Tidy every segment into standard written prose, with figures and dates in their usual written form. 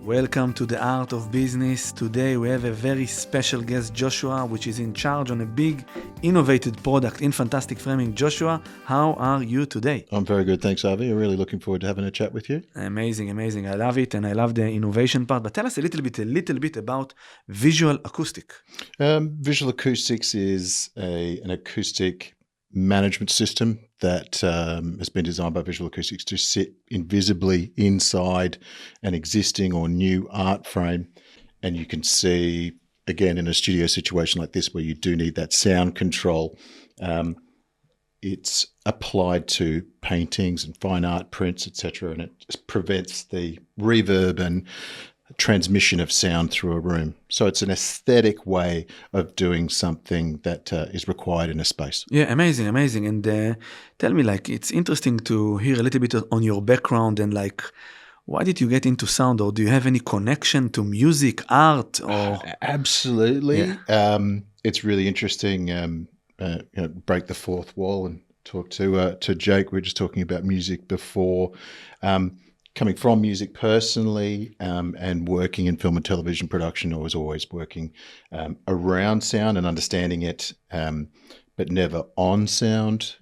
Welcome to the Art of Business. Today we have a very special guest, Joshua, which is in charge on a big, innovative product in fantastic framing. Joshua, how are you today? I'm very good, thanks, Avi. I'm really looking forward to having a chat with you. Amazing. I love it, and I love the innovation part. But tell us a little bit about Visual Acoustic. Visual Acoustics is an acoustic management system that has been designed by Visual Acoustics to sit invisibly inside an existing or new art frame. And you can see, again, in a studio situation like this where you do need that sound control, it's applied to paintings and fine art prints, etc., and it prevents the reverb and transmission of sound through a room. So it's an aesthetic way of doing something that is required in a space. Yeah, amazing. And tell me, it's interesting to hear a little bit on your background and why did you get into sound, or do you have any connection to music, art, or? Absolutely. Yeah. It's really interesting. Break the fourth wall and talk to Jake. We were just talking about music before. Coming from music personally and working in film and television production, I was always working around sound and understanding it, but never on sound.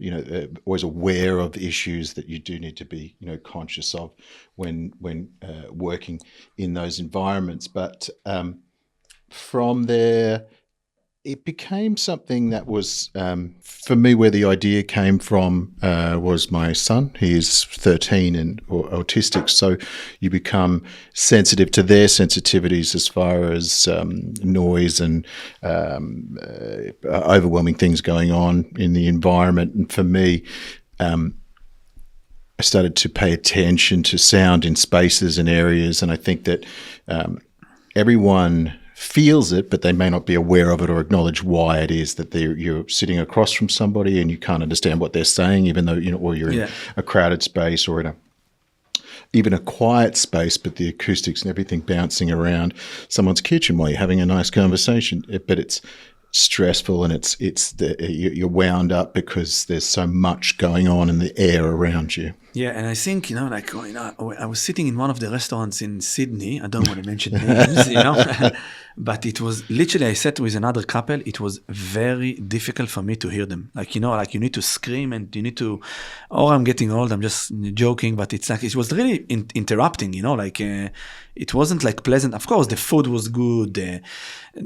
Always aware of issues that you do need to be, conscious of when working in those environments. But from there, it became something that was, for me, where the idea came from was my son. He is 13 and autistic, so you become sensitive to their sensitivities as far as noise and overwhelming things going on in the environment. And for me, I started to pay attention to sound in spaces and areas, and I think that everyone feels it, but they may not be aware of it or acknowledge why it is that you're sitting across from somebody and you can't understand what they're saying, even though, or you're in a crowded space or in even a quiet space, but the acoustics and everything bouncing around someone's kitchen while you're having a nice conversation. But it's stressful and you're wound up because there's so much going on in the air around you. Yeah, and I think, I was sitting in one of the restaurants in Sydney. I don't want to mention names, but it was literally, I sat with another couple. It was very difficult for me to hear them. You need to scream and you need to, or I'm getting old, I'm just joking, but it's it was really interrupting, it wasn't pleasant. Of course, the food was good.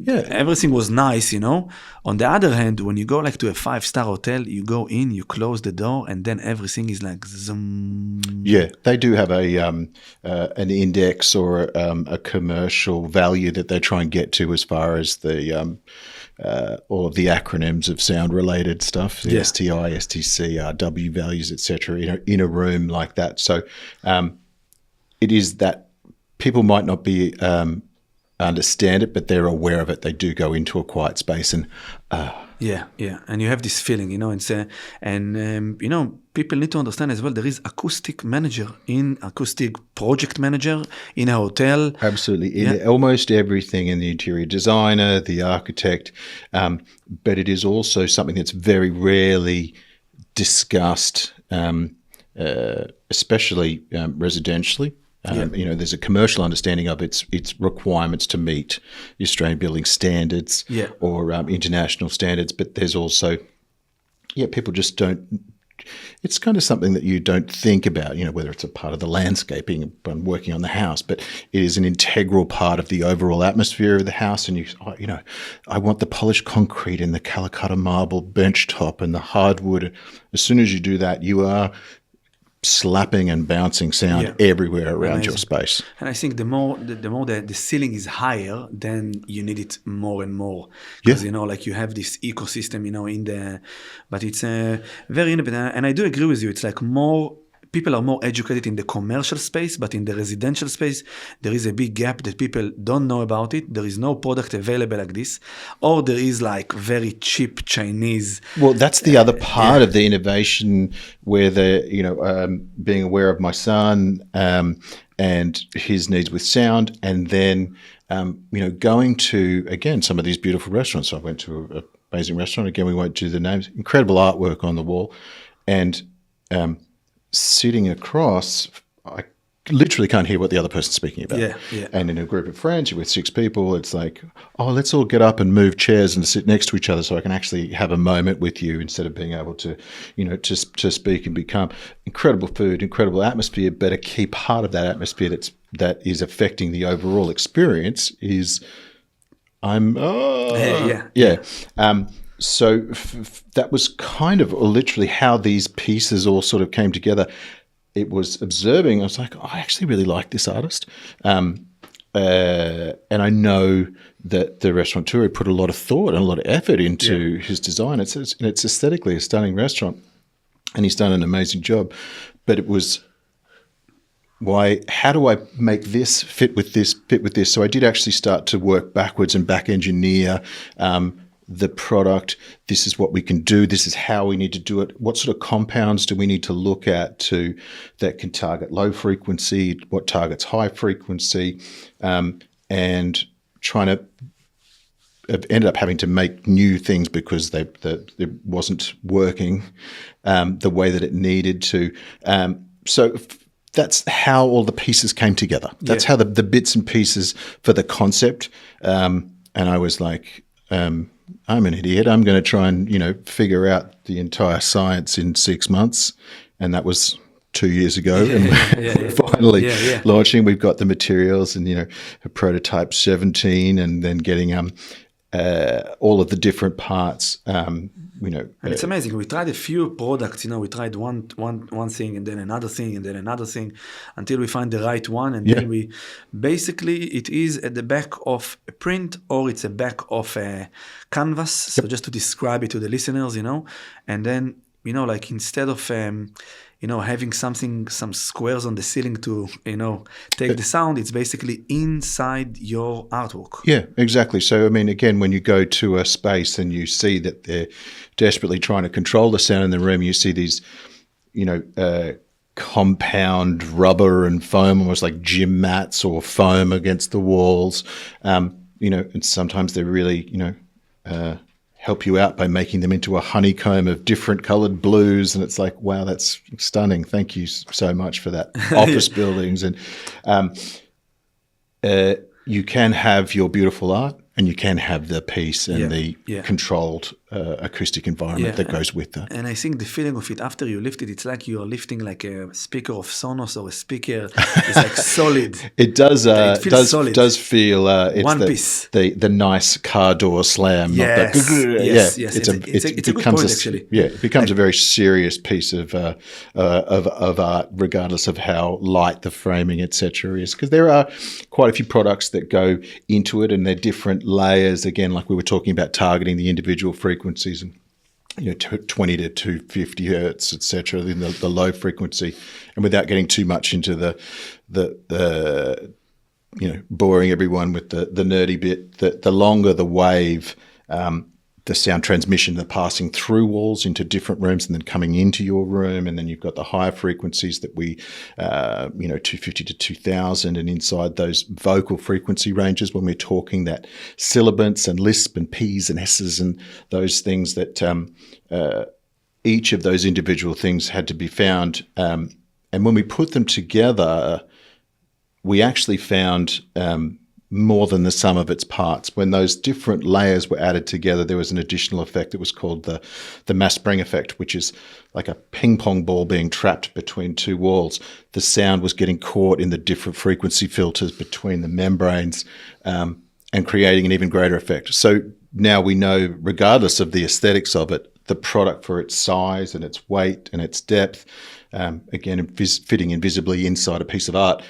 Everything was nice, On the other hand, when you go to a 5-star hotel, you go in, you close the door, and then everything is zoom. Yeah, they do have an index or a commercial value that they try and get to as far as the all of the acronyms of sound-related stuff, the STI, STC, RW values, etc. In a room like that. So it is that people might not be understand it, but they're aware of it. They do go into a quiet space and and you have this feeling, people need to understand as well, there is acoustic manager acoustic project manager in a hotel. Absolutely. In almost everything, in the interior designer, the architect, but it is also something that's very rarely discussed, especially residentially. There's a commercial understanding of its requirements to meet Australian building standards or international standards, but there's also, people just don't. It's kind of something that you don't think about, whether it's a part of the landscaping when working on the house, but it is an integral part of the overall atmosphere of the house. And I want the polished concrete and the Calcutta marble bench top and the hardwood. As soon as you do that, you are slapping and bouncing sound everywhere around your space. And I think the more the ceiling is higher, then you need it more and more. Because, you have this ecosystem, in the, but it's very innovative. And I do agree with you. It's people are more educated in the commercial space, but in the residential space, there is a big gap that people don't know about it. There is no product available like this, or there is very cheap Chinese. Well, that's the other part of the innovation, where being aware of my son and his needs with sound, and then going to, again, some of these beautiful restaurants. So I went to an amazing restaurant. Again, we won't do the names. Incredible artwork on the wall, and sitting across, I literally can't hear what the other person's speaking about. Yeah, yeah. And in a group of friends, you're with 6 people, it's like, oh, let's all get up and move chairs and sit next to each other so I can actually have a moment with you instead of being able to, to speak and become incredible food, incredible atmosphere. But a key part of that atmosphere that is affecting the overall experience is so that was kind of literally how these pieces all sort of came together. It was observing. I was like, I actually really like this artist, and I know that the restaurateur put a lot of thought and a lot of effort into his design. It's aesthetically a stunning restaurant, and he's done an amazing job. But it was, how do I make this fit with this, So I did actually start to work backwards and back engineer the product. This is what we can do. This is how we need to do it. What sort of compounds do we need to look at that can target low frequency? What targets high frequency? And trying to ended up having to make new things because it wasn't working the way that it needed to. So that's how all the pieces came together. That's how the bits and pieces for the concept. And I was like, I'm an idiot. I'm going to try and, figure out the entire science in 6 months. And that was 2 years ago. We're finally launching. We've got the materials and, a prototype 17 and then getting all of the different parts, and it's amazing. We tried a few products, we tried one thing and then another thing and then another thing until we find the right one. And then it is at the back of a print or it's a back of a canvas. So just to describe it to the listeners, and then, like instead of, having some squares on the ceiling to, take the sound, it's basically inside your artwork. Yeah, exactly. So, again, when you go to a space and you see that they're desperately trying to control the sound in the room, you see these, compound rubber and foam, almost like gym mats or foam against the walls, and sometimes they're really, help you out by making them into a honeycomb of different colored blues. And it's like, wow, that's stunning. Thank you so much for that. Office buildings. And you can have your beautiful art and you can have the peace and the controlled acoustic environment that goes with that. And I think the feeling of it after you lift it, it's like you're lifting like a speaker of Sonos or a speaker. It's like solid. It does. It feels solid. Does feel it's one piece. The nice car door slam. Yes. Yes. It's a good point, actually. Yeah, it becomes a very serious piece of art, regardless of how light the framing, etc. is, because there are quite a few products that go into it, and they're different layers. Again, like we were talking about targeting the individual frequencies and 20 to 250 hertz, etc. in the low frequency, and without getting too much into the boring everyone with the nerdy bit, the longer the wave, the sound transmission, the passing through walls into different rooms and then coming into your room, and then you've got the higher frequencies that we 250 to 2000, and inside those vocal frequency ranges when we're talking that sibilants and lisp and P's and S's and those things that each of those individual things had to be found, and when we put them together, we actually found more than the sum of its parts. When those different layers were added together, there was an additional effect that was called the mass spring effect, which is like a ping pong ball being trapped between two walls. The sound was getting caught in the different frequency filters between the membranes, and creating an even greater effect. So now we know, regardless of the aesthetics of it, the product for its size and its weight and its depth, again, fitting invisibly inside a piece of art,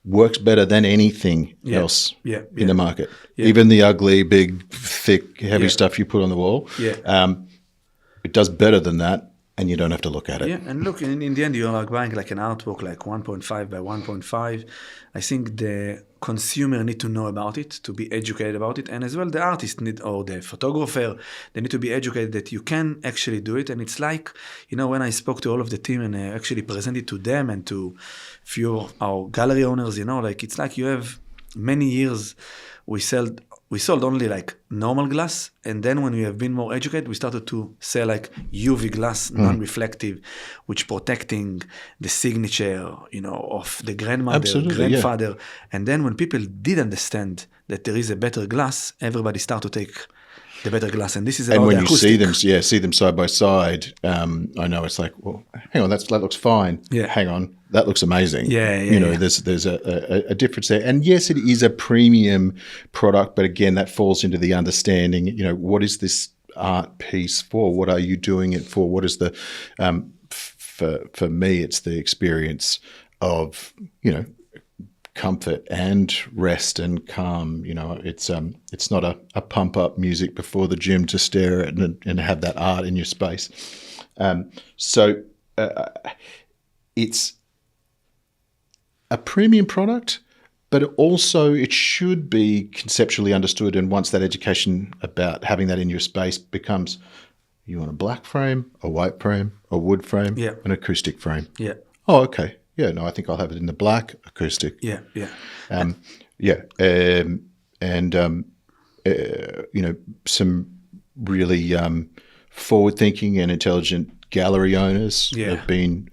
works better than anything else in the market. Even the ugly, big, thick, heavy stuff you put on the wall. It does better than that, and you don't have to look at it. Yeah, and look, in the end, you're like buying like an artwork like 1.5 by 1.5. I think the consumer need to know about it, to be educated about it, and as well the artist need, or the photographer, they need to be educated that you can actually do it. And it's like, when I spoke to all of the team and actually presented to them and to few of our gallery owners, like it's like you have many years, we sell we sold only like normal glass, and then when we have been more educated, we started to sell like UV glass, non-reflective, which protecting the signature, of the grandmother, Absolutely, grandfather. And then when people did understand that there is a better glass, everybody started to take the better glass, and this is about And when the you acoustic. see them side by side, I know it's like, well, hang on, that looks fine. Yeah. Hang on, that looks amazing. Yeah. There's a difference there. And yes, it is a premium product, but again, that falls into the understanding. What is this art piece for? What are you doing it for? What is the for me, it's the experience of comfort and rest and calm. It's not a pump up music before the gym to stare at and have that art in your space. So it's a premium product, but also it should be conceptually understood. And once that education about having that in your space becomes, you want a black frame, a white frame, a wood frame, an acoustic frame. Yeah. Oh, okay. Yeah, no, I think I'll have it in the black acoustic. Yeah. Some really forward-thinking and intelligent gallery owners have been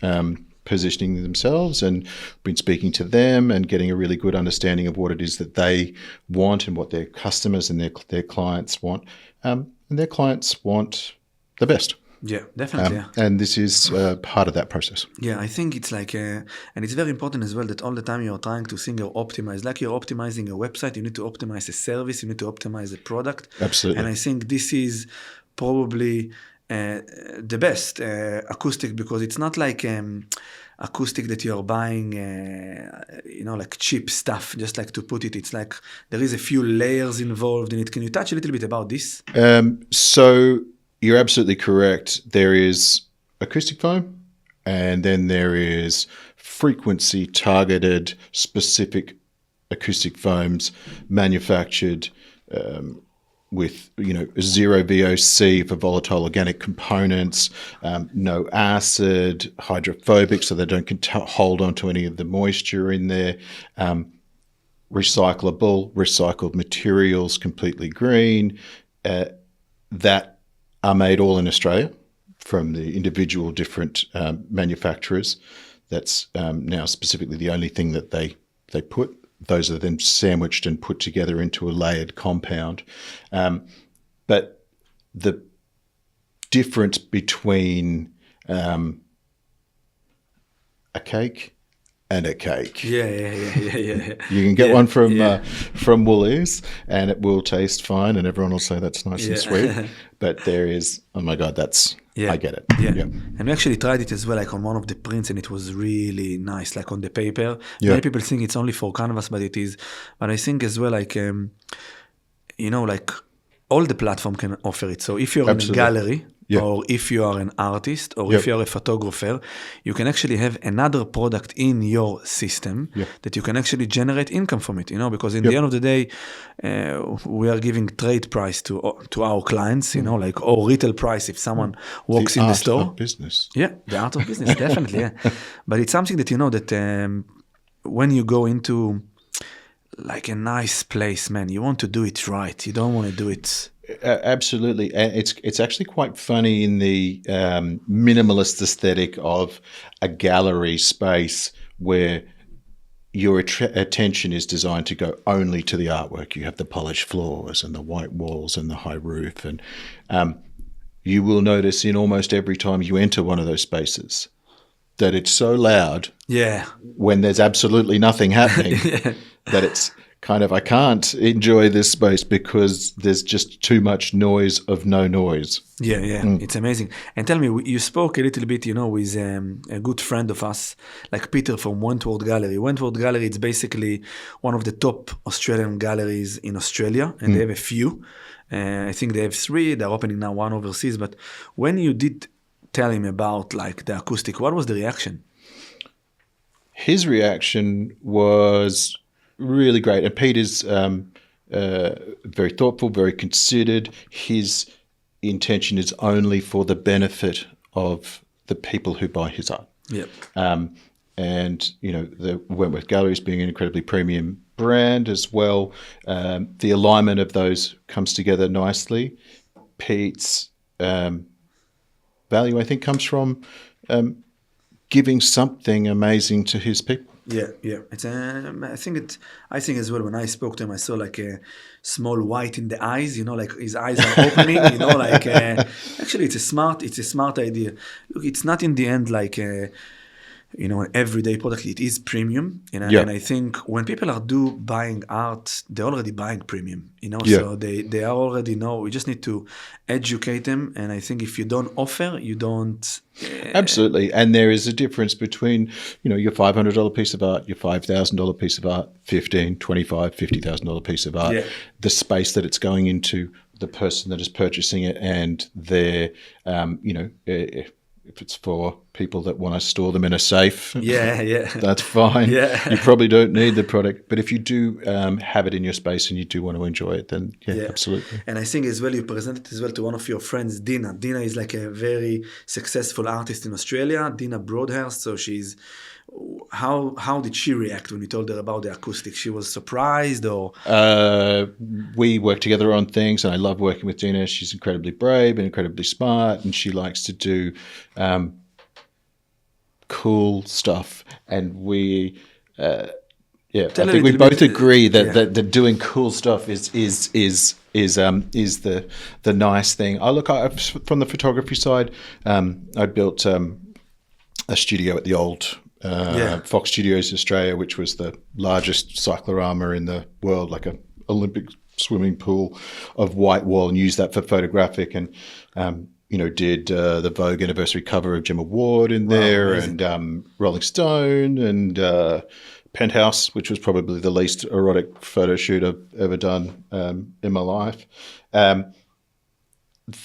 positioning themselves and been speaking to them and getting a really good understanding of what it is that they want and what their customers and their clients want. And their clients want the best. Yeah, definitely. And this is part of that process. Yeah, I think it's like, and it's very important as well that all the time you're trying to think or optimize. Like you're optimizing a website, you need to optimize a service, you need to optimize a product. Absolutely. And I think this is probably the best acoustic, because it's not like acoustic that you're buying, like cheap stuff, just like to put it. It's like there is a few layers involved in it. Can you touch a little bit about this? So you're absolutely correct. There is acoustic foam, and then there is frequency targeted specific acoustic foams manufactured with zero VOC for volatile organic components, no acid, hydrophobic, so they don't hold on to any of the moisture in there, recycled materials, completely green, that are made all in Australia from the individual different manufacturers. That's now specifically the only thing that they put. Those are then sandwiched and put together into a layered compound. But the difference between a cake and a cake. Yeah. You can get one from Woolies, and it will taste fine, and everyone will say that's nice and sweet. But there is, oh my God, I get it. Yeah. And we actually tried it as well, like on one of the prints, and it was really nice, like on the paper. Many people think it's only for canvas, but it is. But I think as well, like, like all the platform can offer it. So if you're in a gallery, or if you are an artist, or if you're a photographer, you can actually have another product in your system that you can actually generate income from it, because in the end of the day, we are giving trade price to our clients, or retail price if someone walks in the store. The art of business. Yeah, the art of business, definitely, But it's something that, that when you go into like a nice place, man, you want to do it right. You don't want to do it... Absolutely. And it's actually quite funny in the minimalist aesthetic of a gallery space where your attention is designed to go only to the artwork. You have the polished floors and the white walls and the high roof. And you will notice in almost every time you enter one of those spaces that it's so loud when there's absolutely nothing happening that it's kind of, I can't enjoy this space because there's just too much noise of no noise. Yeah. It's amazing. And tell me, you spoke a little bit, with a good friend of us, like Peter from Wentworth Gallery. Wentworth Gallery, it's basically one of the top Australian galleries in Australia, and they have a few. I think they have 3. They're opening now one overseas. But when you did tell him about like the acoustic, what was the reaction? His reaction was really great. And Peter's very thoughtful, very considered. His intention is only for the benefit of the people who buy his art. Yep. And, the Wentworth Galleries being an incredibly premium brand as well. The alignment of those comes together nicely. Pete's value, I think, comes from giving something amazing to his people. Yeah. It's I think as well, when I spoke to him, I saw like a small white in the eyes, like his eyes are opening, like actually it's a smart idea. Look, it's not in the end like an everyday product. It is premium, and I think when people are buying art, they're already buying premium, so they are already know. We just need to educate them, and I think if you don't offer, you don't. Absolutely, and there is a difference between your $500 piece of art, your $5,000 piece of art, $15,000, $25,000, $50,000 piece of art. The space that it's going into, the person that is purchasing it, and their if it's for people that want to store them in a safe, that's fine. You probably don't need the product. But if you do have it in your space and you do want to enjoy it, then absolutely. And I think as well, you presented as well to one of your friends, Dina. Dina is like a very successful artist in Australia, Dina Broadhurst. So she's, how did she react when you told her about the acoustic? She was surprised, or? We work together on things, and I love working with Dina. She's incredibly brave and incredibly smart, and she likes to do cool stuff. And we, I think we both agree that doing cool stuff is the nice thing. From the photography side, I built a studio at the old Fox Studios Australia, which was the largest cyclorama in the world, like an Olympic swimming pool of white wall, and used that for photographic, and did the Vogue anniversary cover of Gemma Ward in there, and Rolling Stone, and Penthouse, which was probably the least erotic photo shoot I've ever done in my life.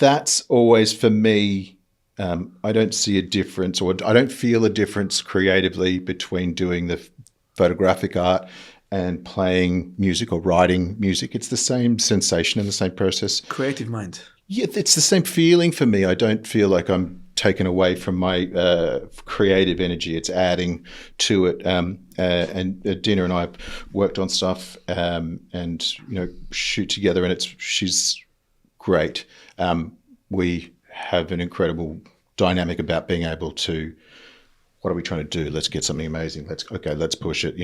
That's always, for me, I don't see a difference, or I don't feel a difference creatively between doing the photographic art and playing music or writing music. It's the same sensation and the same process. Creative mind. Yeah, it's the same feeling for me. I don't feel like I'm taken away from my creative energy. It's adding to it. And Dina and I have worked on stuff and shoot together, and she's great. We have an incredible dynamic about being able to, what are we trying to do? Let's get something amazing. Let's push it,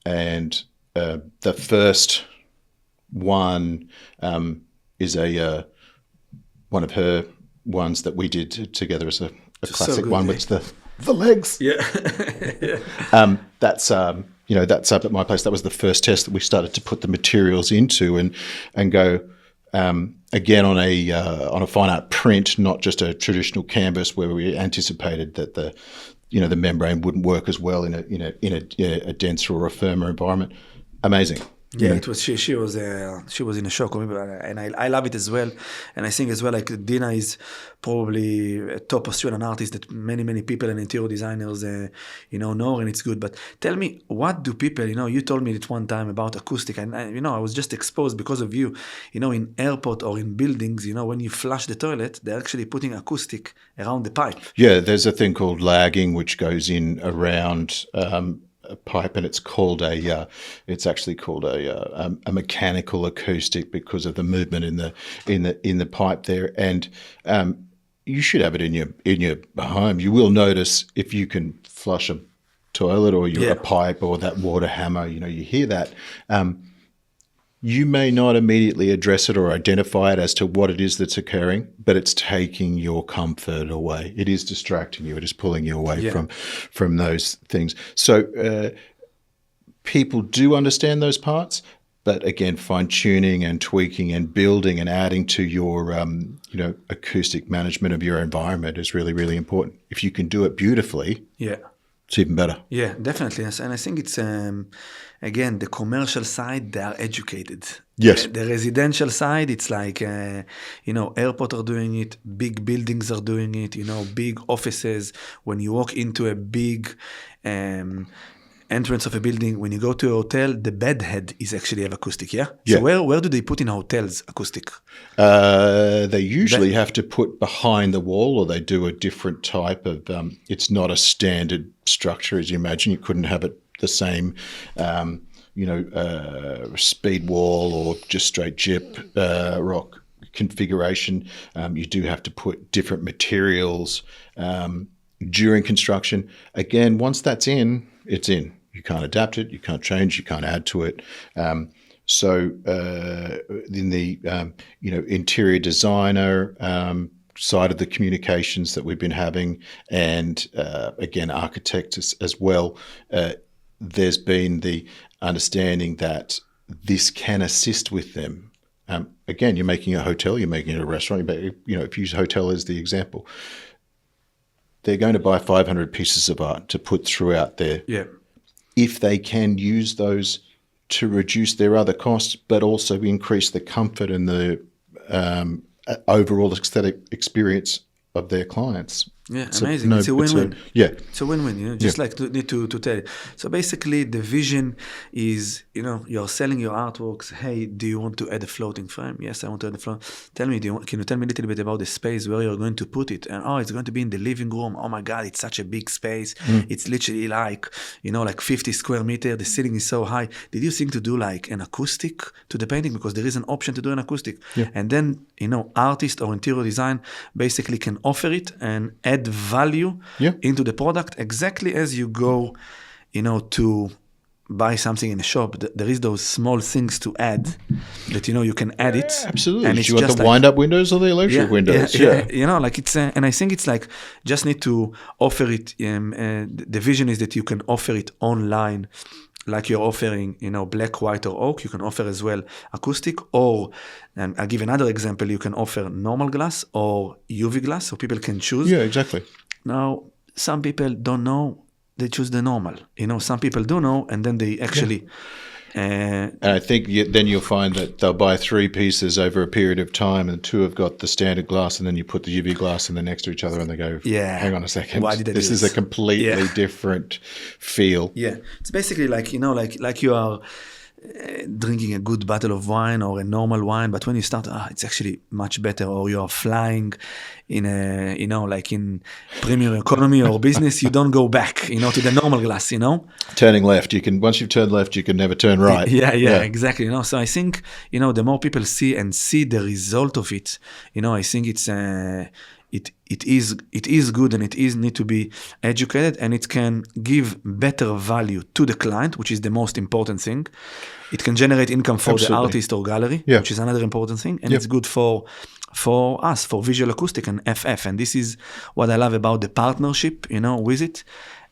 and the first one is one of her ones that we did together as a classic one, with the legs. That's that's up at my place. That was the first test that we started to put the materials into and go again on a fine art print, not just a traditional canvas, where we anticipated that the membrane wouldn't work as well in a denser or a firmer environment. Amazing. Yeah, it was. She was in a shock, and I love it as well. And I think as well, like, Dina is probably a top Australian artist that many people and interior designers know, and it's good. But tell me, what do people? You told me it one time about acoustic, and I was just exposed because of you. In airport or in buildings, when you flush the toilet, they're actually putting acoustic around the pipe. Yeah, there's a thing called lagging, which goes in around a pipe, and it's actually called a mechanical acoustic because of the movement in the pipe there. And you should have it in your home. You will notice if you can flush a toilet or a pipe or that water hammer. You hear that. You may not immediately address it or identify it as to what it is that's occurring, but it's taking your comfort away. It is distracting you. It is pulling you away from those things. So people do understand those parts, but again, fine-tuning and tweaking and building and adding to your acoustic management of your environment is really, really important. If you can do it beautifully, it's even better. Yeah, definitely. Yes. And I think it's, again, the commercial side, they are educated. Yes. The residential side, it's like, airport are doing it, big buildings are doing it, big offices. When you walk into a big entrance of a building, when you go to a hotel, the bed head is actually have acoustic, yeah? So where do they put in hotels acoustic? They usually have to put behind the wall, or they do a different type of, it's not a standard structure as you imagine. You couldn't have it the same, speed wall or just straight gyp rock configuration. You do have to put different materials during construction. Again, once that's in, it's in. You can't adapt it, you can't change, you can't add to it. So in the interior designer side of the communications that we've been having, and again architects as well, there's been the understanding that this can assist with them. Again, you're making a hotel, you're making it a restaurant. If you use hotel as the example, they're going to buy 500 pieces of art to put throughout there. Yeah. If they can use those to reduce their other costs, but also increase the comfort and the overall aesthetic experience of their clients. Yeah, amazing. It's a win-win. It's a win-win, just like need to tell you. So basically the vision is, you're selling your artworks. Hey, do you want to add a floating frame? Yes, I want to add a float. Tell me, can you tell me a little bit about the space where you're going to put it? And it's going to be in the living room. Oh my God, it's such a big space. It's literally like 50 square meter. The ceiling is so high. Did you think to do like an acoustic to the painting? Because there is an option to do an acoustic. Yeah. And then, artist or interior design basically can offer it and add value into the product exactly as you go, to buy something in a shop. There is those small things to add that, you can add it. Absolutely. And do it's you want just the wind-up windows or the electric windows? Like it's, and I think it's like, just need to offer it. The vision is that you can offer it online, like you're offering, black, white, or oak. You can offer as well acoustic, and I'll give another example. You can offer normal glass or UV glass, so people can choose. Yeah, exactly. Now, some people don't know. They choose the normal. Some people do know, and then they actually... and I think then you'll find that they'll buy 3 pieces over a period of time, and 2 have got the standard glass, and then you put the UV glass in the next to each other, and they go, hang on a second, why did I do this is a completely different feel. Yeah, it's basically like, like you are drinking a good bottle of wine or a normal wine, but when you start, it's actually much better, or you are flying in a, like in premium economy or business, you don't go back, to the normal glass, Turning left, once you've turned left, you can never turn right. Yeah, exactly. So I think, the more people see the result of it, I think it's, it is good, and it is need to be educated, and it can give better value to the client, which is the most important thing. It can generate income for the artist or gallery, which is another important thing, and it's good for us, for Visual Acoustic and FF. And this is what I love about the partnership, with it.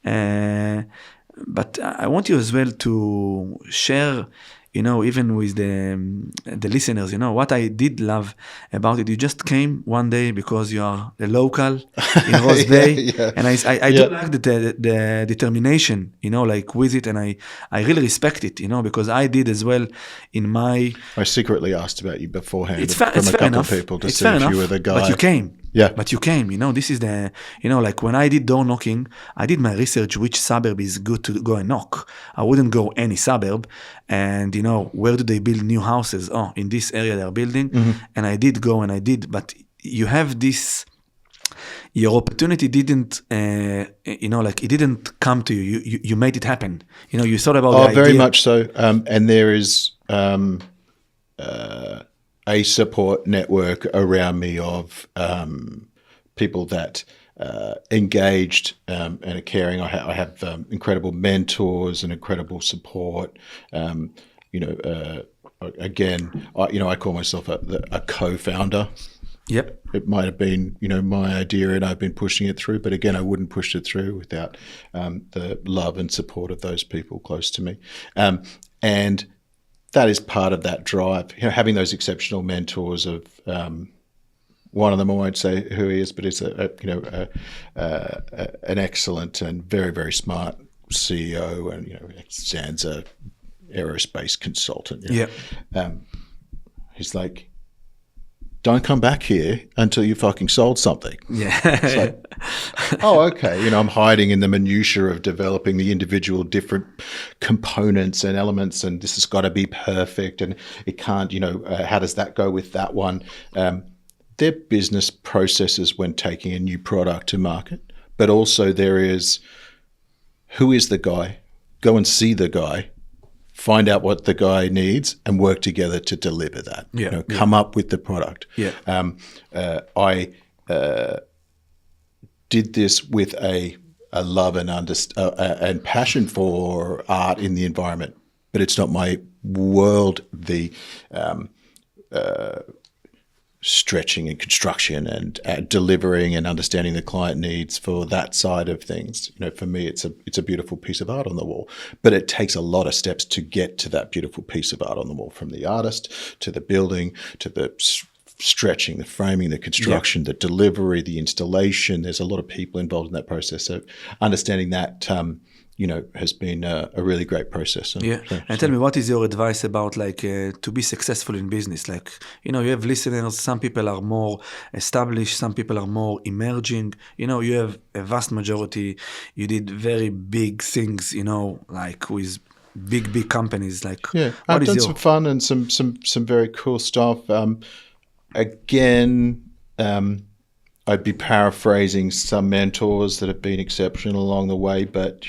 But I want you as well to share, even with the listeners, what I did love about it. You just came one day because you are a local in Rose Bay, and I do like the determination, like with it, and I really respect it, because I did as well in my... I secretly asked about you beforehand from a couple of people to see if you were the guy. But you came. Yeah. But you came, this is the, like when I did door knocking, I did my research, which suburb is good to go and knock. I wouldn't go any suburb. And, where do they build new houses? Oh, in this area they're building. Mm-hmm. And I did go and I did. But you have this, your opportunity didn't, like it didn't come to you. You made it happen. You thought about the idea. Very much so. And there is... a support network around me of people that engaged and are caring. I have incredible mentors and incredible support. Again, I call myself a co-founder. Yep. It might have been, my idea, and I've been pushing it through. But again, I wouldn't push it through without the love and support of those people close to me. And that is part of that drive, having those exceptional mentors of one of them, I won't say who he is, but he's an excellent and very, very smart CEO, and stands a aerospace consultant. He's like, don't come back here until you fucking sold something. Yeah. It's like, oh, okay. I'm hiding in the minutiae of developing the individual different components and elements, and this has got to be perfect, and it can't, how does that go with that one? They're business processes when taking a new product to market, but also there is, who is the guy? Go and see the guy. find out what the guy needs, and work together to deliver that. Yeah, Come up with the product. Yeah. I did this with a love and passion for art in the environment, but it's not my world. The stretching and construction and delivering and understanding the client needs for that side of things. For me, it's a beautiful piece of art on the wall, but it takes a lot of steps to get to that beautiful piece of art on the wall, from the artist to the building to the stretching, the framing, the construction, the delivery, the installation. There's a lot of people involved in that process. So understanding that, has been a really great process. And tell me, what is your advice about to be successful in business? You have listeners, some people are more established, some people are more emerging. You have a vast majority. You did very big things, with big companies. I've done some fun and some very cool stuff. Again, I'd be paraphrasing some mentors that have been exceptional along the way, but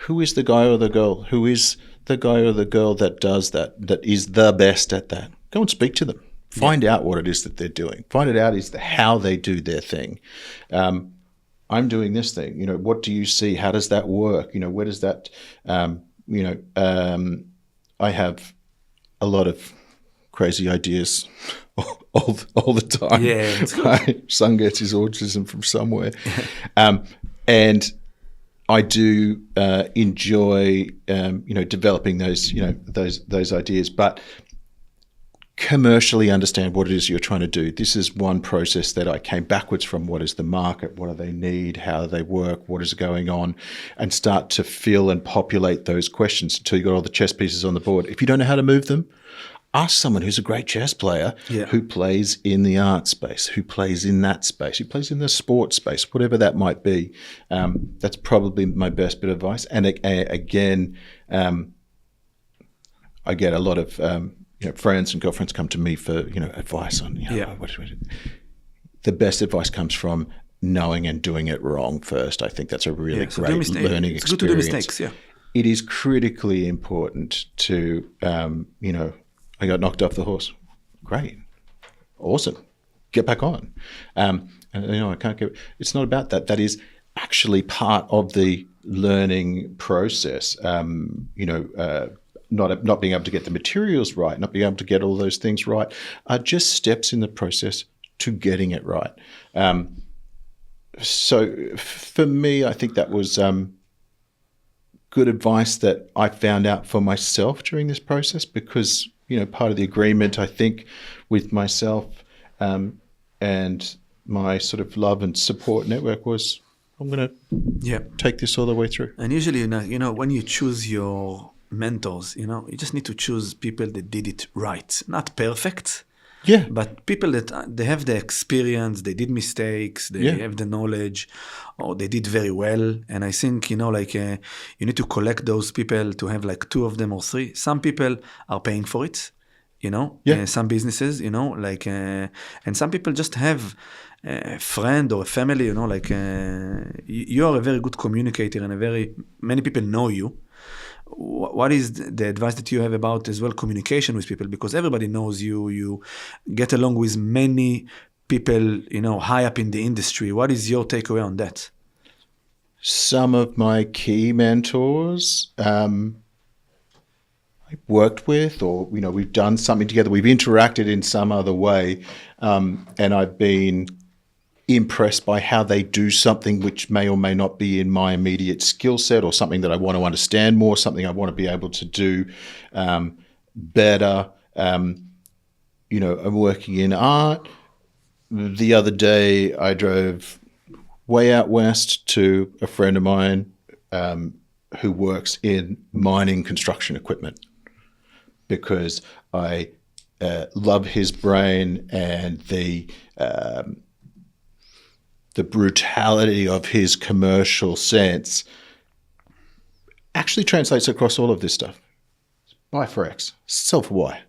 who is the guy or the girl? Who is the guy or the girl that does that is the best at that? Go and speak to them. Find out what it is that they're doing. Find it out how they do their thing. I'm doing this thing. What do you see? How does that work? Where does that? I have a lot of crazy ideas all the time. Yeah, my son gets his autism from somewhere, and I do enjoy developing those ideas, but commercially understand what it is you're trying to do. This is one process that I came backwards from. What is the market? What do they need? How do they work? What is going on? And start to fill and populate those questions until you got all the chess pieces on the board. If you don't know how to move them, ask someone who's a great chess player who plays in the art space, who plays in that space, who plays in the sports space, whatever that might be. That's probably my best bit of advice. And again, I get a lot of friends and girlfriends come to me for advice on the best advice comes from knowing and doing it wrong first. I think that's a really great learning experience. It's good to do mistakes. It is critically important to I got knocked off the horse. Great. Awesome. Get back on. And I can't get, it's not about that. That is actually part of the learning process. Not being able to get the materials right, not being able to get all those things right are just steps in the process to getting it right. So for me, I think that was good advice that I found out for myself during this process, because part of the agreement, I think, with myself and my sort of love and support network was, I'm going to take this all the way through. And usually, when you choose your mentors, you just need to choose people that did it right, not perfect. Yeah. But people that they have the experience, they did mistakes, they have the knowledge, or they did very well. And I think, you need to collect those people to have 2 of them or 3. Some people are paying for it, some businesses, and some people just have a friend or a family, you are a very good communicator and many people know you. What is the advice that you have about as well communication with people? Because everybody knows you. You get along with many people, high up in the industry. What is your takeaway on that? Some of my key mentors I worked with, or we've done something together. We've interacted in some other way, and I've been impressed by how they do something which may or may not be in my immediate skill set, or something that I want to understand more, something I want to be able to do better. I'm working in art. The other day I drove way out west to a friend of mine who works in mining construction equipment, because I love his brain and the brutality of his commercial sense actually translates across all of this stuff. Buy for X, sell for Y.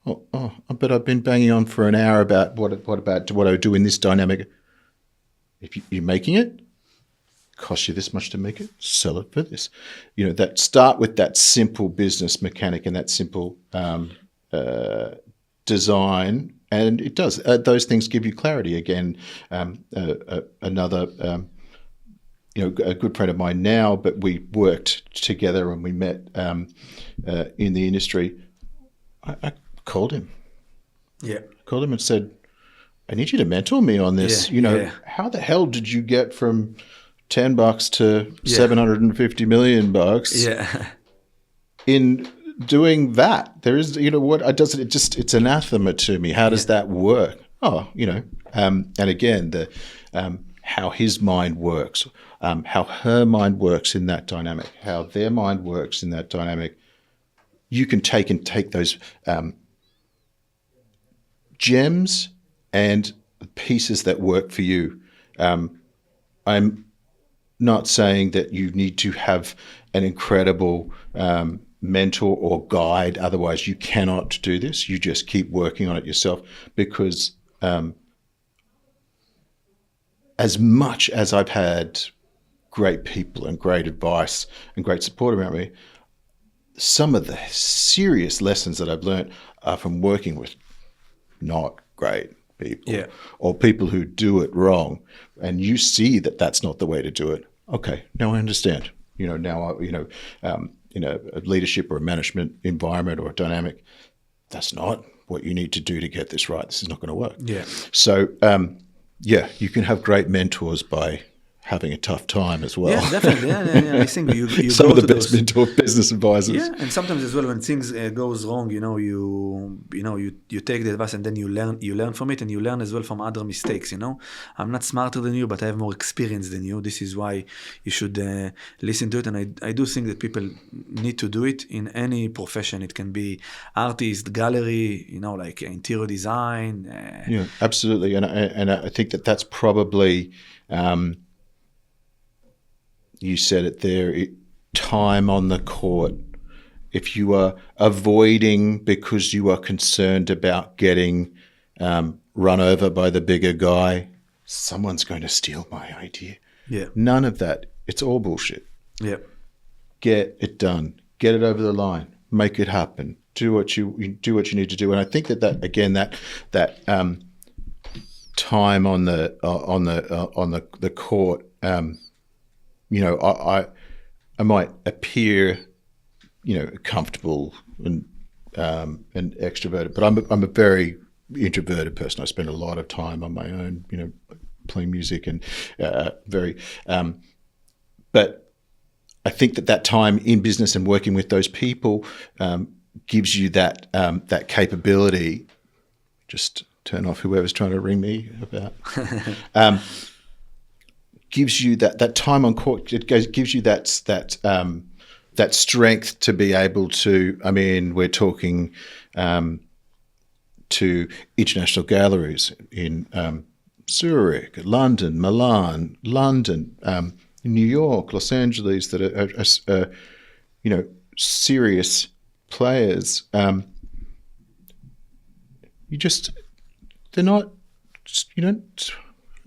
Oh, but I've been banging on for an hour about what I do in this dynamic. If you're making it, cost you this much to make it, sell it for this. That start with that simple business mechanic and that simple design, and it does. Those things give you clarity. Again, another, a good friend of mine now, but we worked together and we met in the industry. I called him. Yeah. Called him and said, I need you to mentor me on this. How the hell did you get from $10 to $750 million? Yeah. In doing that? There is, it's anathema to me. How does that work? And again, how his mind works, how her mind works in that dynamic, how their mind works in that dynamic. You can take those gems and pieces that work for you. I'm not saying that you need to have an incredible mentor or guide. Otherwise, you cannot do this. You just keep working on it yourself, because as much as I've had great people and great advice and great support around me, some of the serious lessons that I've learned are from working with not great people, or people who do it wrong, and you see that that's not the way to do it. Okay, now I understand. Now in a leadership or a management environment or a dynamic, that's not what you need to do to get this right. This is not going to work. Yeah. So you can have great mentors by having a tough time as well. Yeah, definitely. Yeah. I think you some go of the to best those, mentor business advisors. Yeah, and sometimes as well when things goes wrong, you take the advice and then you learn from it, and you learn as well from other mistakes. I'm not smarter than you, but I have more experience than you. This is why you should listen to it, and I do think that people need to do it in any profession. It can be artist, gallery, like interior design. Yeah, absolutely, and I think that's probably. You said it there, time on the court. If you are avoiding because you are concerned about getting run over by the bigger guy, someone's going to steal my idea. Yeah. None of that. It's all bullshit. Yeah. Get it done. Get it over the line. Make it happen. Do what you need to do. And I think that again, that time on the court. I might appear, comfortable and extroverted, but I'm a very introverted person. I spend a lot of time on my own, playing music and but I think that time in business and working with those people gives you that capability. Just turn off whoever's trying to ring me about. Gives you that time on court. It gives you that strength to be able to. I mean, we're talking to international galleries in Zurich, London, Milan, New York, Los Angeles that are serious players. They're not. You don't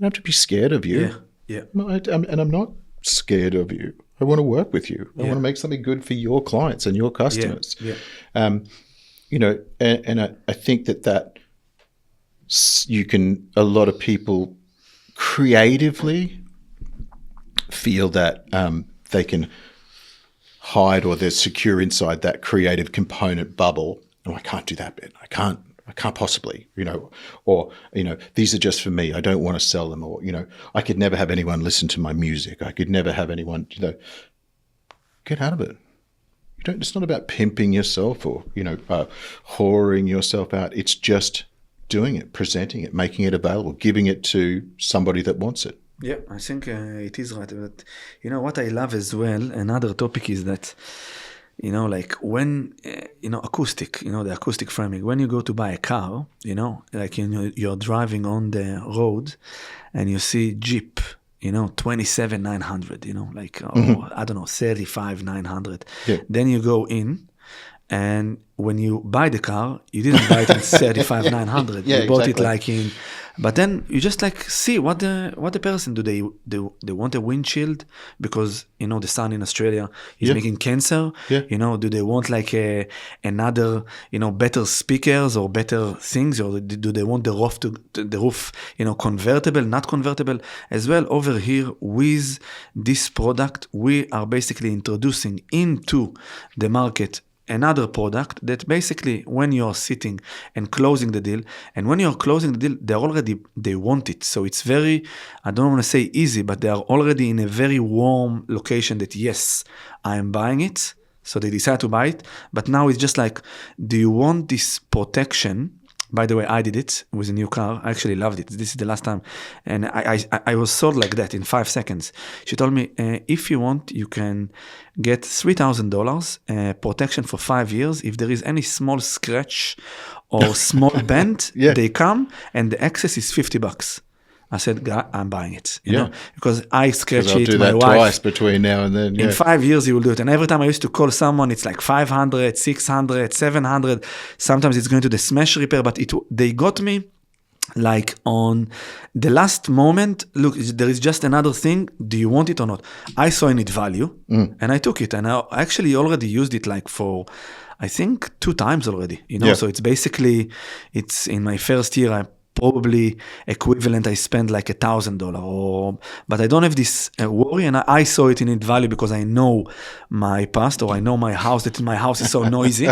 have to be scared of you. Yeah. And I'm not scared of you. I want to work with you. I want to make something good for your clients and your customers. Yeah. And I think that you can. A lot of people creatively feel that they can hide, or they're secure inside that creative component bubble. Oh, I can't do that bit. I can't possibly, or, these are just for me. I don't want to sell them, or, I could never have anyone listen to my music. I could never have anyone, get out of it. It's not about pimping yourself or, whoring yourself out. It's just doing it, presenting it, making it available, giving it to somebody that wants it. Yeah, I think it is right. But, what I love as well, another topic is that, like when, acoustic, the acoustic framing, when you go to buy a car, like, you're driving on the road and you see Jeep, 27,900, like, I don't know, 35,900. Yeah. Then you go in, and when you buy the car, you didn't buy it in 35,900. You bought it like in But then you just like see what the person they want a windshield because the sun in Australia is making cancer. Yeah. Do they want like another better speakers or better things, or do they want the roof convertible, not convertible as well? Over here with this product, we are basically introducing into the market another product that basically when you're sitting and closing the deal, and when you're closing the deal, they want it. So it's very, I don't want to say easy, but they are already in a very warm location that yes, I am buying it. So they decide to buy it. But now it's just like, do you want this protection? By the way, I did it with a new car. I actually loved it. This is the last time. And I was sold like that in 5 seconds. She told me, if you want, you can get $3,000 protection for 5 years. If there is any small scratch or small bend, they come and the excess is $50. I said, God, I'm buying it, you know, because I scratch it. Do my that wife, twice between now and then. In 5 years, you will do it. And every time I used to call someone, it's like 500, 600, 700. Sometimes it's going to the smash repair, but they got me like on the last moment. Look, there is just another thing. Do you want it or not? I saw in it value and I took it. And I actually already used it like for, I think 2 times already, So it's basically, it's in my first year, probably equivalent, I spend like $1,000 but I don't have this worry, and I saw it in its value because I know my past, or I know my house, that my house is so noisy,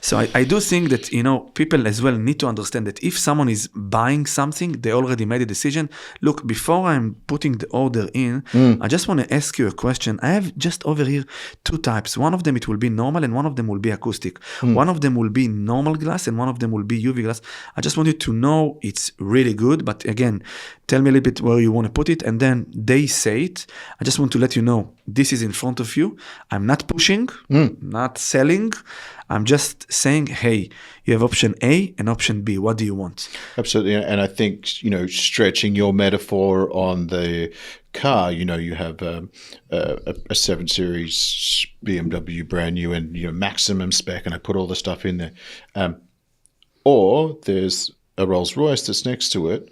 So I do think that, people as well need to understand that if someone is buying something, they already made a decision. Look, before I'm putting the order in, I just want to ask you a question. I have just over here 2 types. One of them, it will be normal, and one of them will be acoustic. One of them will be normal glass, and one of them will be UV glass. I just want you to know it's really good, but again, tell me a little bit where you want to put it, and then they say it. I just want to let you know this is in front of you. I'm not pushing, not selling. I'm just saying, hey, you have option A and option B. What do you want? Absolutely. And I think, stretching your metaphor on the car, you have a 7 Series BMW brand new and maximum spec, and I put all the stuff in there. Or there's a Rolls Royce that's next to it.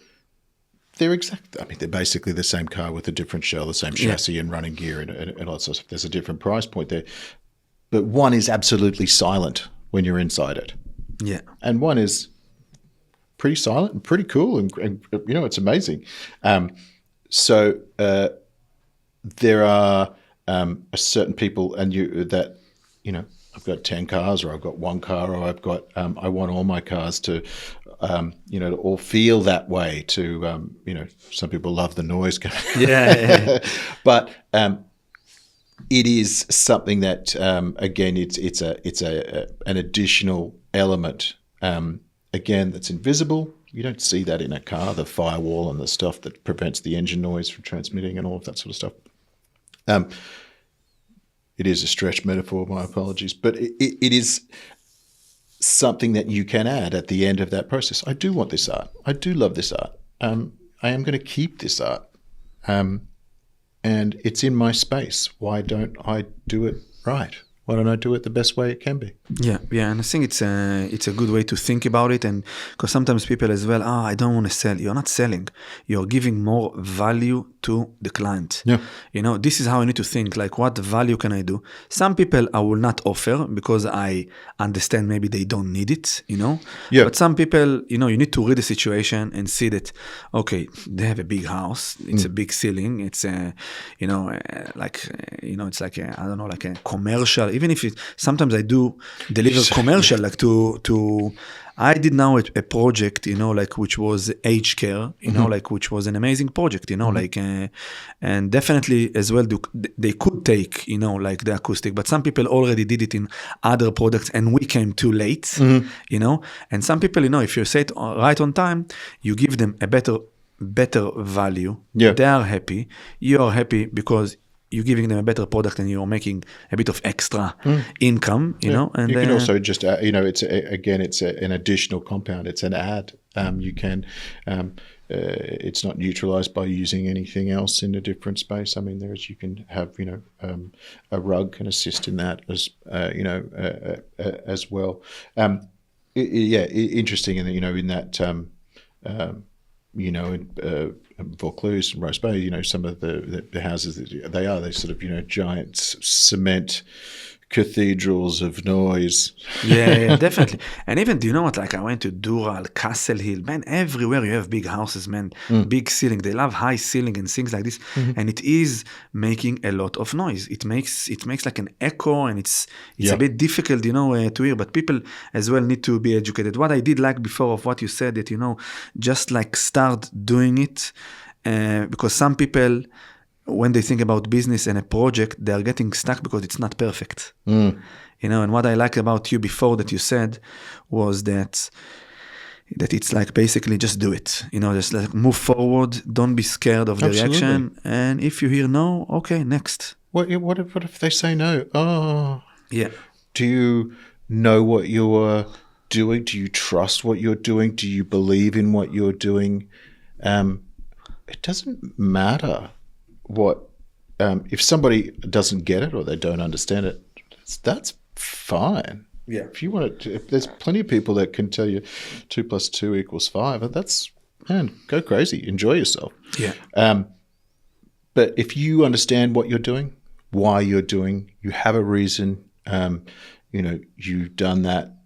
They're basically the same car with a different shell, the same chassis and running gear and all that sort of stuff. There's a different price point there. But one is absolutely silent when you're inside it. Yeah. And one is pretty silent and pretty cool and it's amazing. So there are a certain people I've got 10 cars, or I've got 1 car, or I've got, I want all my cars to, to all feel that way to, some people love the noise. Yeah. But it is something that, again, it's an additional element, again, that's invisible. You don't see that in a car, the firewall and the stuff that prevents the engine noise from transmitting and all of that sort of stuff. It is a stretch metaphor, my apologies, but it is something that you can add at the end of that process. I do want this art. I do love this art. I am going to keep this art. And it's in my space. Why don't I do it right? Why don't I do it the best way it can be? Yeah, and I think it's a good way to think about it, and because sometimes people as well, I don't want to sell. You're not selling. You're giving more value to the client. Yeah. This is how I need to think. Like, what value can I do? Some people I will not offer because I understand maybe they don't need it. Yeah. But some people, you need to read the situation and see that, okay, they have a big house. It's a big ceiling. It's it's like like a commercial. Even if sometimes I do deliver commercial, like to I did now a project, which was aged care, which was an amazing project, and definitely as well, they could take, like the acoustic, but some people already did it in other products and we came too late, and some people, if you say it right on time, you give them a better value. Yeah. They are happy. You are happy because you're giving them a better product and you're making a bit of extra income, and you can also just, it's an additional compound. It's an add. You can, it's not neutralized by using anything else in a different space. You can have, a rug can assist in that as well. Interesting. And, in that, you know, in Vaucluse and Rose Bay, you know, some of the houses that they're sort of, you know, giant cement cathedrals of noise. Yeah, definitely. And even, do you know what? Like, I went to Dural, Castle Hill, man. Everywhere you have big houses, man, big ceiling. They love high ceiling and things like this, and it is making a lot of noise. It makes like an echo, and it's a bit difficult, you know, to hear. But people as well need to be educated. What I did like before of what you said, that, you know, just like start doing it, because some people, when they think about business and a project, they are getting stuck because it's not perfect. You know, and what I like about you before that you said was that it's like basically just do it. You know, just like move forward. Don't be scared of the reaction. And if you hear no, okay, next. What if they say no? Oh, yeah. Do you know what you're doing? Do you trust what you're doing? Do you believe in what you're doing? It doesn't matter what if somebody doesn't get it or they don't understand it. That's fine. Yeah. If you want to, if there's plenty of people that can tell you 2 + 2 = 5. That's, man, go crazy, enjoy yourself. Yeah. But if you understand what you're doing, why you're doing, you have a reason. You know, you've done that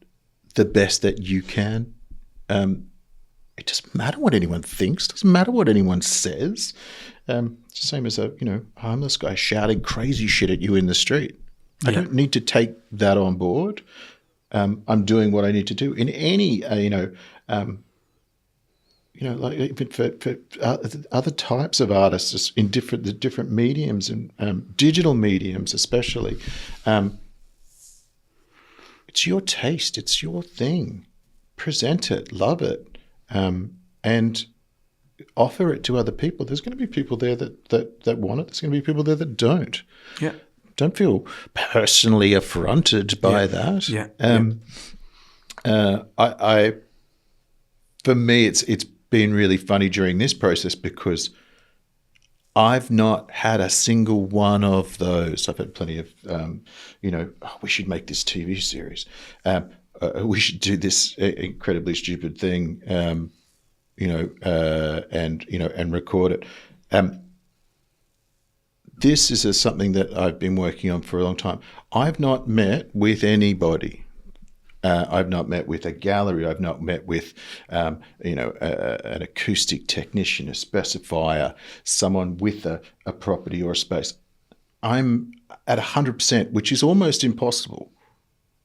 the best that you can. It doesn't matter what anyone thinks. It doesn't matter what anyone says. It's the same as a, you know, homeless guy shouting crazy shit at you in the street. I don't need to take that on board. I'm doing what I need to do in any, like even for other types of artists in different mediums and digital mediums, especially. It's your taste. It's your thing. Present it, love it, and offer it to other people. There's going to be people there that want it. There's going to be people there that don't. Yeah. Don't feel personally affronted by that. Yeah. For me, it's been really funny during this process because I've not had a single one of those. I've had plenty of, we should make this TV series. We should do this incredibly stupid thing, and record it. This is something that I've been working on for a long time. I've not met with anybody. I've not met with a gallery. I've not met with, an acoustic technician, a specifier, someone with a property or a space. I'm at 100%, which is almost impossible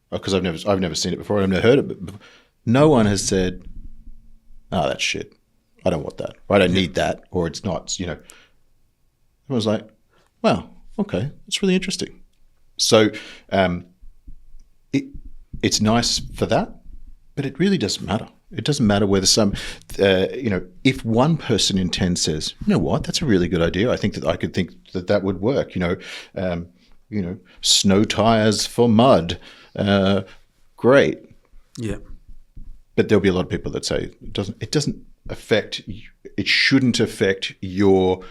because I've never seen it before. I've never heard it before. No one has said, "Oh, that's shit. I don't want that. I don't need that," or it's not. You know, everyone's like, "Wow, okay, that's really interesting." So, it's nice for that, but it really doesn't matter. It doesn't matter whether if one person in 10 says, "You know what, that's a really good idea. I think that would work." Snow tires for mud, great. Yeah. But there'll be a lot of people that say it doesn't affect. It shouldn't affect your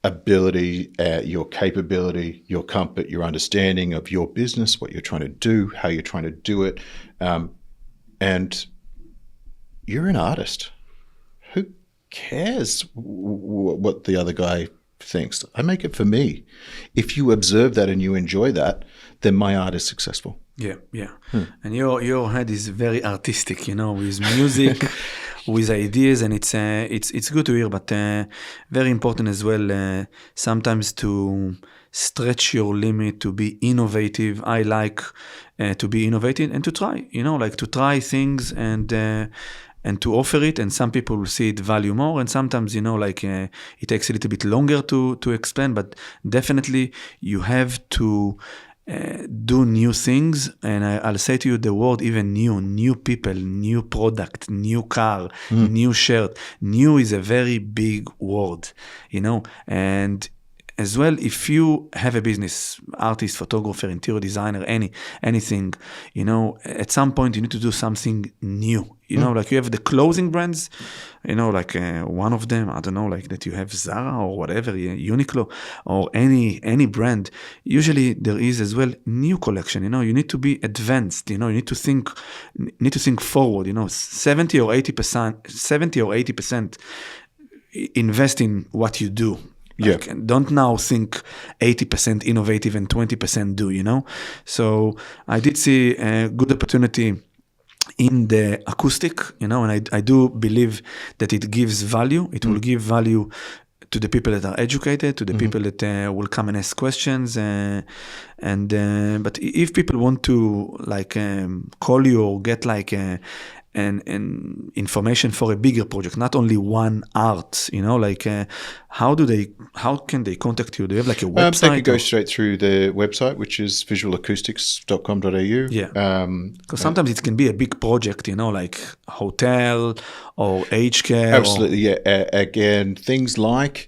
ability, your capability, your comfort, your understanding of your business, what you're trying to do, how you're trying to do it. And you're an artist. Who cares what the other guy thinks? I make it for me. If you observe that and you enjoy that, then my art is successful. Yeah. And your head is very artistic, with music, with ideas, and it's good to hear, but very important as well. Sometimes to stretch your limit, to be innovative. I like to be innovative and to try, to try things and to offer it. And some people will see it value more, and sometimes it takes a little bit longer to explain. But definitely you have to do new things, and I'll say to you the word even new people, new product, new car, new shirt. New is a very big word, and as well, if you have a business, artist, photographer, interior designer, anything, you know, at some point you need to do something new. You know, like you have the clothing brands, you know, like one of them, I don't know, like that you have Zara or whatever, Uniqlo or any brand. Usually there is as well new collection. You know, you need to be advanced. You know, you need to think forward. You know, 70 or 80% invest in what you do. Like, don't now think 80% innovative and 20% do, you know? So I did see a good opportunity in the acoustic, you know, and I do believe that it gives value. It will give value to the people that are educated, to the people that will come and ask questions. But if people want to like call you or get like and information for a bigger project, not only one art, you know, like how can they contact you? Do you have like a website? They could go straight through the website, which is visualacoustics.com.au. Yeah. Because sometimes it can be a big project, you know, like hotel or aged care. Absolutely, yeah. Again, things like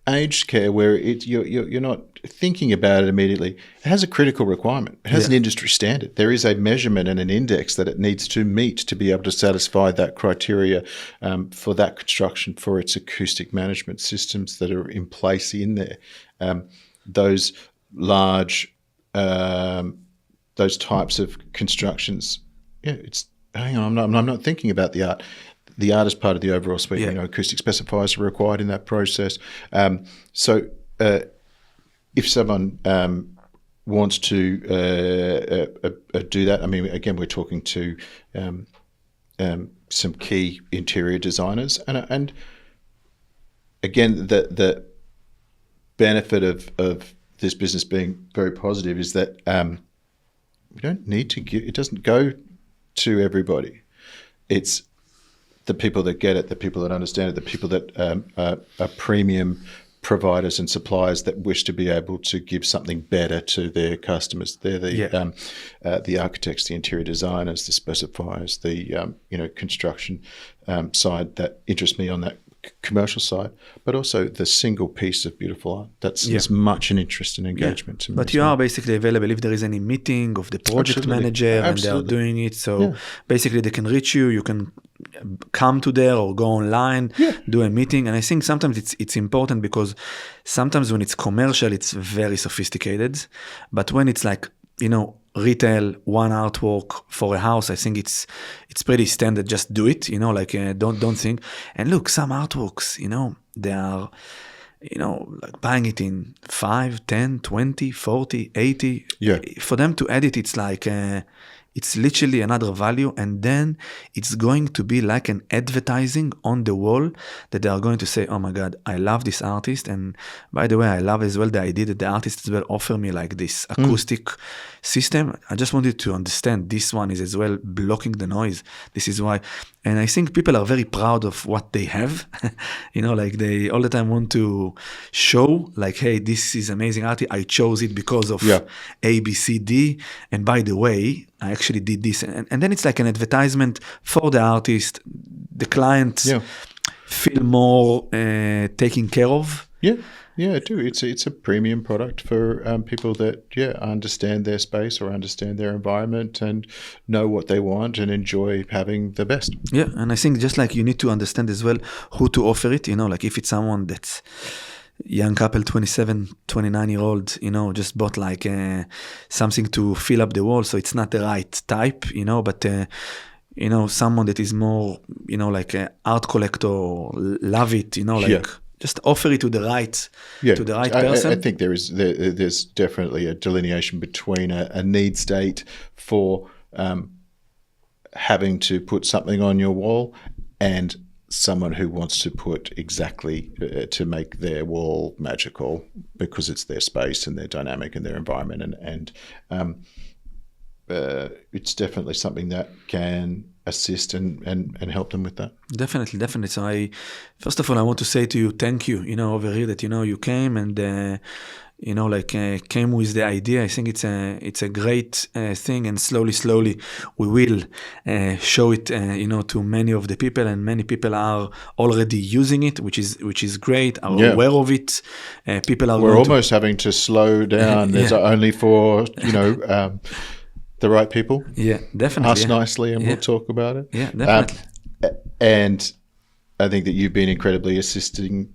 aged care, where you're not thinking about it immediately. It has a critical requirement. It has an industry standard. There is a measurement and an index that it needs to meet to be able to satisfy that criteria for that construction, for its acoustic management systems that are in place in there. Those large, those types of constructions. Yeah, hang on. I'm not thinking about the art. The art is part of the overall suite. You know, acoustic specifiers are required in that process. So if someone wants to do that, I mean, again, we're talking to some key interior designers, and again, the benefit of this business being very positive is that we don't need to it doesn't go to everybody. It's the people that get it, the people that understand it, the people that are premium providers and suppliers that wish to be able to give something better to their customers. They're the architects, the interior designers, the specifiers, the construction side that interests me on that commercial side, but also the single piece of beautiful art. That's as much an interest and engagement to me. But you are basically available if there is any meeting of the project manager and they are doing it. So basically they can reach you. You can come to there or go online, do a meeting. And I think sometimes it's important because sometimes when it's commercial, it's very sophisticated. But when it's like, you know, retail, one artwork for a house, I think it's pretty standard. Just do it, you know, like don't think. And look, some artworks, you know, they are, you know, like buying it in 5, 10, 20, 40, 80. For them to edit, it's like it's literally another value, and then it's going to be like an advertising on the wall that they are going to say, oh my God, I love this artist, and by the way, I love as well the idea that the artist as well offer me like this acoustic system. I just wanted to understand this one is as well blocking the noise. This is why, and I think people are very proud of what they have. You know, like they all the time want to show like, hey, this is amazing art. I chose it because of A, B, C, D. And by the way, I actually did this. And then it's like an advertisement for the artist. The clients feel more taken care of. Yeah, I do. It's a premium product for people that understand their space or understand their environment and know what they want and enjoy having the best. Yeah, and I think just like you need to understand as well who to offer it. You know, like if it's someone that's young couple, 27, 29-year-old, you know, just bought like something to fill up the wall, so it's not the right type, you know, but you know, someone that is more, you know, like an art collector, love it, you know, like just offer it to the right person. I think there's definitely a delineation between a need state for having to put something on your wall and someone who wants to put exactly to make their wall magical because it's their space and their dynamic and their environment, and it's definitely something that can assist and help them with that. Definitely. So first of all, I want to say to you, thank you, you know, over here that, you know, you came and came with the idea. I think it's a great thing, and slowly we will show it, to many of the people, and many people are already using it, which is great. Are aware of it. People are. We're almost having to slow down. There's only for the right people. Yeah, definitely. Us nicely, and we'll talk about it. Yeah, definitely. And I think that you've been incredibly assisting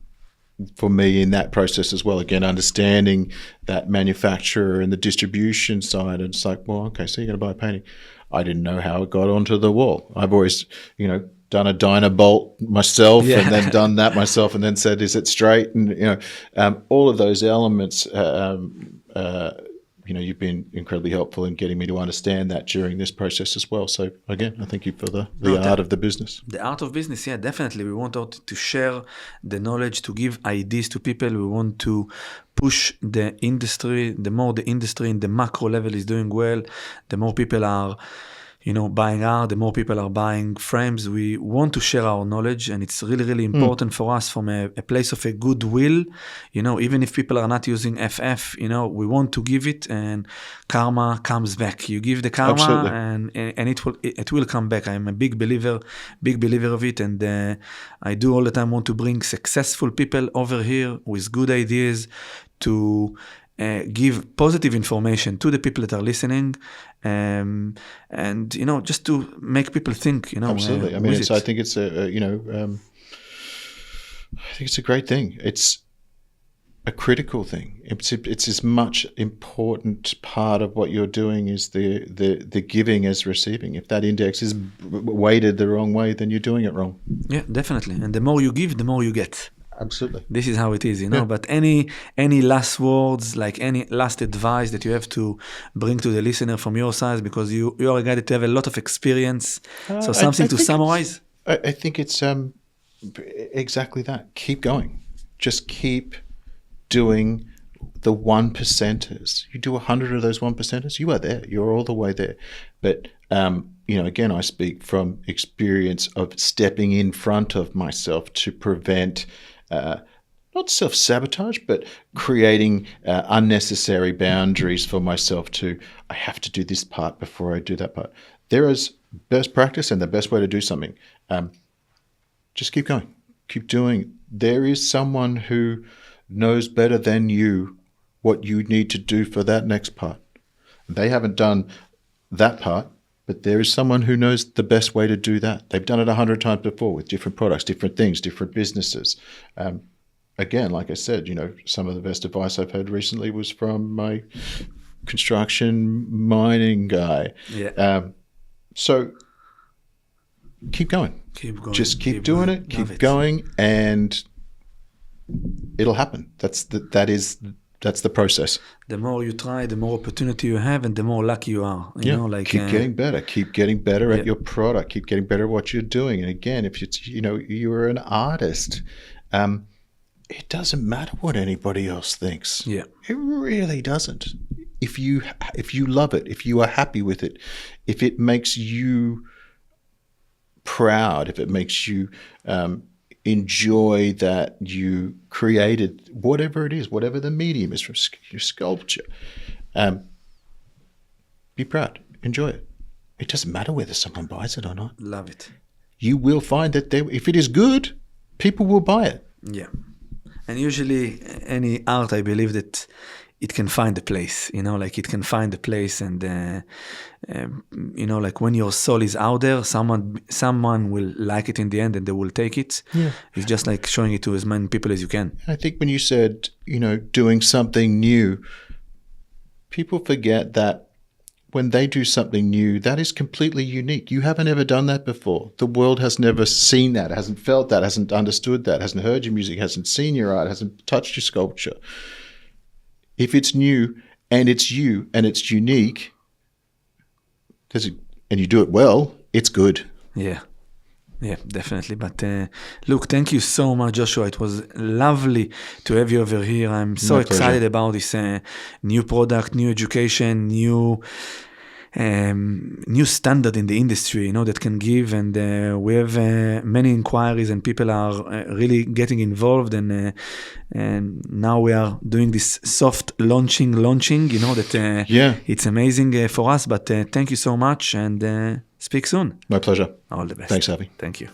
for me in that process as well. Again, understanding that manufacturer and the distribution side. And it's like, well, okay, so you're going to buy a painting. I didn't know how it got onto the wall. I've always, done a Dynabolt myself and then done that myself and then said, is it straight? And, all of those elements, you've been incredibly helpful in getting me to understand that during this process as well. So again, I thank you for the art of the business. The art of business, yeah, definitely. We want to share the knowledge, to give ideas to people. We want to push the industry. The more the industry in the macro level is doing well, the more people are buying art, the more people are buying frames. We want to share our knowledge, and it's really, really important for us from a place of a goodwill. Even if people are not using FF, we want to give it, and karma comes back. You give the karma, and it will come back. I'm a big believer of it, and I do all the time want to bring successful people over here with good ideas to give positive information to the people that are listening, and just to make people think. Absolutely. I think it's a great thing. It's a critical thing. It's as much important part of what you're doing is the giving as receiving. If that index is weighted the wrong way, then you're doing it wrong. Yeah, definitely. And the more you give, the more you get. Absolutely. This is how it is, But any last words, like any last advice that you have to bring to the listener from your side, because you are a guy that have a lot of experience. So something to summarize? I think it's exactly that. Keep going. Just keep doing the 1%ers. You do 100 of those 1%ers, you are there. You're all the way there. But again, I speak from experience of stepping in front of myself to prevent not self-sabotage, but creating unnecessary boundaries for myself I have to do this part before I do that part. There is best practice and the best way to do something. Just keep going. Keep doing. There is someone who knows better than you what you need to do for that next part. They haven't done that part, but there is someone who knows the best way to do that. They've done it 100 times before with different products, different things, different businesses. Again, like I said, some of the best advice I've had recently was from my construction mining guy. Yeah. So keep going. Just keep doing it. Keep going, and it'll happen. That's the process. The more you try, the more opportunity you have, and the more lucky you are. Keep getting better. Keep getting better at your product. Keep getting better at what you're doing. And again, if it's you're an artist, it doesn't matter what anybody else thinks. Yeah, it really doesn't. If you love it, if you are happy with it, if it makes you proud, if it makes you enjoy that you created whatever it is, whatever the medium is, from your sculpture, be proud, enjoy it. It doesn't matter whether someone buys it or not. Love it. You will find that if it is good, people will buy it. Yeah. And usually any art, I believe that it can find a place, it can find a place, and when your soul is out there, someone will like it in the end, and they will take it. Yeah. It's just like showing it to as many people as you can. I think when you said, doing something new, people forget that when they do something new, that is completely unique. You haven't ever done that before. The world has never seen that, hasn't felt that, hasn't understood that, hasn't heard your music, hasn't seen your art, hasn't touched your sculpture. If it's new and it's you and it's unique, and you do it well, it's good. Yeah, definitely. But look, thank you so much, Joshua. It was lovely to have you over here. I'm so excited about this new product, new education, new new standard in the industry, that can give. And we have many inquiries, and people are really getting involved. And now we are doing this soft launching. That it's amazing for us. But thank you so much, and speak soon. My pleasure. All the best. Thanks, Avi. Thank you.